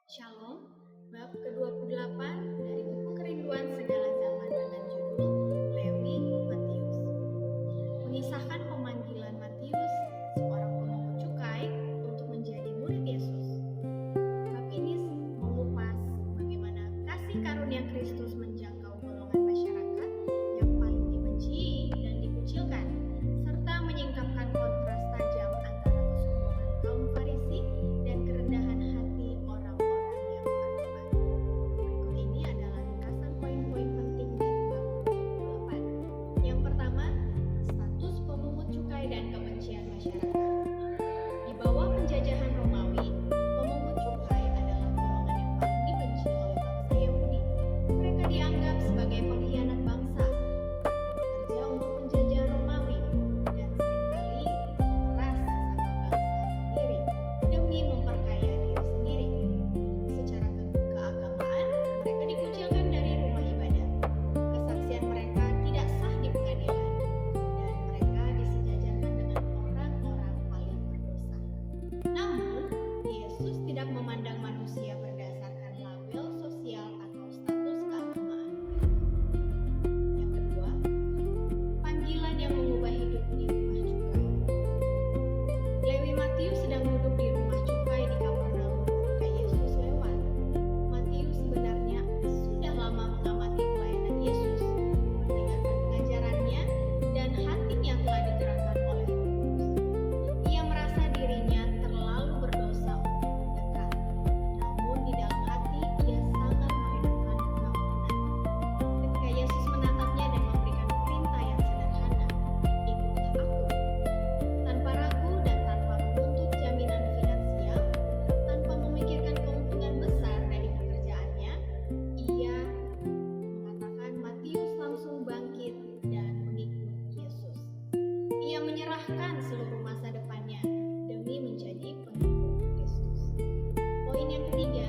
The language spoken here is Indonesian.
Shalom, bab ke-28 dari buku Kerinduan Segala Zaman dengan judul Lewi Matius. Mengisahkan pemanggilan Matius, seorang pemungut cukai, untuk menjadi murid Yesus. Bab ini mengupas bagaimana kasih karunia Kristus menjangkau golongan masyarakat yang paling dibenci dan dikucilkan, serta menyingkapkan kontras tajam antara kesombongan kaum Farisi dan kerendahan hati orang-orang yang beriman. Berikut ini adalah ringkasan poin-poin penting dari bab 28. Yang pertama, status pemungut cukai dan kebencian masyarakat. Di bawah penjajahan Romawi, pemungut cukai adalah golongan yang paling dibenci oleh bangsa Yahudi. Mereka dianggap sebagai pengkhianat bangsa, bekerja untuk penjajah Romawi, dan seringkali memeras sesama bangsa sendiri demi memperkaya diri sendiri. Secara keagamaan, mereka dikucilkan dari rumah ibadah. Kesaksian mereka tidak sah di pengadilan, dan mereka disejajarkan dengan orang-orang paling berdosa. Namun, Yesus tidak memandang manusia berdasarkan label sosial atau status keagamaan. Yang kedua, panggilan yang mengubah hidup di rumah cukai. Lewi Matius sedang duduk di rumah cukai di Kapernaum ketika Yesus lewat. Matius sebenarnya sudah lama mengamati pelayanan Yesus, mendengarkan pengajarannya, dan hatinya telah digerakkan oleh Roh Kudus. Ia merasa dirinya terlalu berdosa untuk mendekat, namun di dalam hati ia sangat merindukan pengampunan. Ketika Yesus menatapnya dan memberikan perintah yang sederhana, "Ikutlah aku." Tanpa ragu dan tanpa menuntut jaminan finansial, tanpa memikirkan keuntungan besar dari pekerjaannya, ia mengatakan Matius langsung bangkit dan mengikut Yesus. Ia menyerahkan seluruh masa depannya demi menjadi pengikut Kristus. Poin yang ketiga,